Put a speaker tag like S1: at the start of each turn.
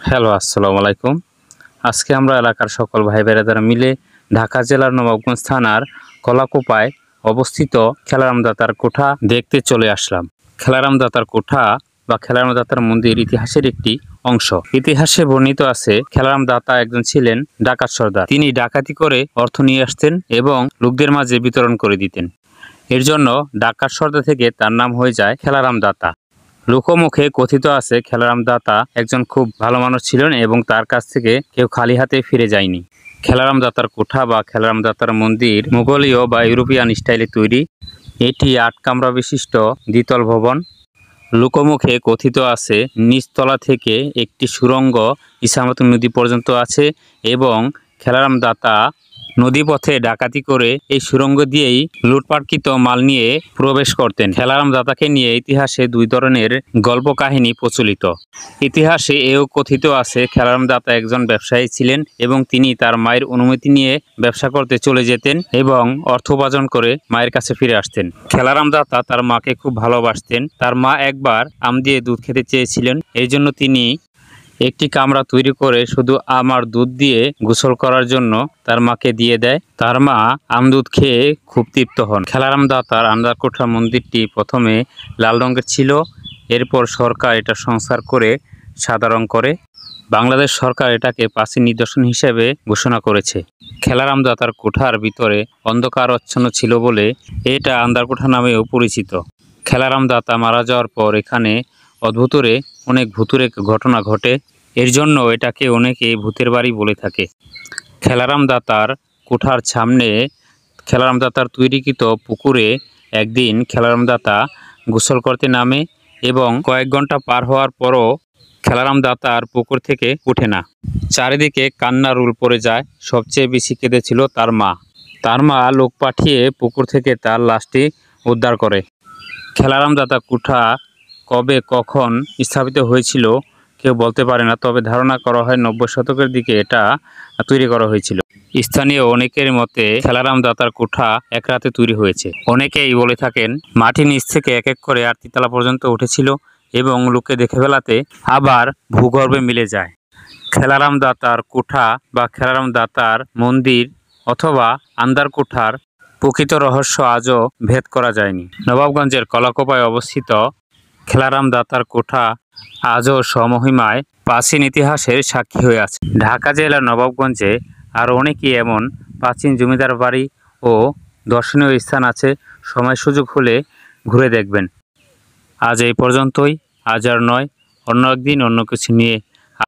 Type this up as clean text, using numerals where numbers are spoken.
S1: Hello, আসসালামু আলাইকুম। আজকে আমরা এলাকার সকল ভাই বেড়াদারা মিলে ঢাকা জেলার নবাবগঞ্জ থানার কলাকুপায় অবস্থিত খেলারাম দাতার কোঠা দেখতে চলে আসলাম। খেলারাম দাতার কোঠা বা খেলারাম দাতার মন্দির ইতিহাসের একটি অংশ। ইতিহাসে বর্ণিত আছে খেলারাম দাতা একজন ছিলেন ডাকাত সর্দার। তিনি ডাকাতি করে অর্থ নিয়ে আসতেন এবং লোকদের মাঝে বিতরণ করে দিতেন। এর জন্য ডাকাত সর্দার থেকে তার নাম হয়ে যায় খেলারাম দাতা। লোকমুখে কথিত আছে খেলারাম দাতা একজন খুব ভালো মানুষ ছিলেন এবং তার কাছ থেকে কেউ খালি হাতে ফিরে যায়নি। খেলারাম দাতার কোঠা বা খেলারাম দাতার মন্দির মুঘলীয় বা ইউরোপিয়ান স্টাইলে তৈরি। এটি ৮ কামরা বিশিষ্ট দ্বিতল ভবন। লোকমুখে কথিত আছে নিচতলা থেকে একটি সুড়ঙ্গ ইছামতি নদী পর্যন্ত আছে এবং খেলারাম দাতা নদীপথে ডাকাতি করে এই সুড়ঙ্গ দিয়েই লুটপাটকৃত মাল নিয়ে প্রবেশ করতেন। খেলারাম দাতাকে নিয়ে ইতিহাসে ২ ধরনের গল্প কাহিনী প্রচলিত। ইতিহাসে এও কথিত আছে খেলারাম দাতা একজন ব্যবসায়ী ছিলেন এবং তিনি তার মায়ের অনুমতি নিয়ে ব্যবসা করতে চলে যেতেন এবং অর্থ উপার্জন করে মায়ের কাছে ফিরে আসতেন। খেলারাম দাতা তার মাকে খুব ভালোবাসতেন। তার মা একবার আম দিয়ে দুধ খেতে চেয়েছিলেন, এই জন্য তিনি একটি কামরা তৈরি করে শুধু আম আর দুধ দিয়ে গোসল করার জন্য তার মাকে দিয়ে দেয়। তার মা আম দুধ খেয়ে খুব তৃপ্ত হন। খেলারাম দাতার আন্দারকোঠা মন্দিরটি প্রথমে লাল রঙের ছিল, এরপর সরকার এটা সংস্কার করে সাদা রং করে। বাংলাদেশ সরকার এটাকে প্রাচীন নিদর্শন হিসেবে ঘোষণা করেছে। খেলারাম দাতার কোঠার ভিতরে অন্ধকারাচ্ছন্ন ছিল বলে এটা আন্দারকোঠা নামেও পরিচিত। খেলারাম দাতা মারা যাওয়ার পর এখানে অদ্ভুতরে অনেক ভুতুরে ঘটনা ঘটে, এর জন্য এটাকে অনেকে ভূতের বাড়ি বলে থাকে। খেলারাম দাতার কোঠার সামনে খেলারাম দাতার তৈরিকৃত পুকুরে একদিন খেলারাম দাতা গোসল করতে নামে এবং কয়েক ঘন্টা পার হওয়ার পরও খেলারাম দাতার পুকুর থেকে ওঠে না। চারিদিকে কান্নার রোল পড়ে যায়। সবচেয়ে বেশি কেঁদেছিল তার মা। তার মা লোক পাঠিয়ে পুকুর থেকে তার লাশটি উদ্ধার করে। খেলারাম দাতা কোঠা কবে কখন স্থাপিত হয়েছিল কেউ বলতে পারে না, তবে ধারণা করা হয় ৯০ শতকের দিকে এটা তৈরি করা হয়েছিল। স্থানীয় অনেকের মতে খেলারাম দাতার কোঠা এক রাতে তৈরি হয়েছে। অনেকেই বলে থাকেন মাটির নিচ থেকে এক এক করে ৮টি তলা পর্যন্ত উঠেছিল এবং লোকে দেখে ফেলাতে আবার ভূগর্ভে মিলে যায়। খেলারাম দাতার কোঠা বা খেলারাম দাতার মন্দির অথবা আন্দারকোঠার প্রকৃত রহস্য আজও ভেদ করা যায়নি। নবাবগঞ্জের কলাকুপায় অবস্থিত খেলারাম দাতার কোঠা আজও স্বমহিমায় প্রাচীন ইতিহাসের সাক্ষী হয়ে আছে। ঢাকা জেলার নবাবগঞ্জে আরও অনেকই এমন প্রাচীন জমিদার বাড়ি ও দর্শনীয় স্থান আছে। সময় সুযোগ হলে ঘুরে দেখবেন। আজ এই পর্যন্তই। আজ আর নয়, অন্য একদিন অন্য কিছু নিয়ে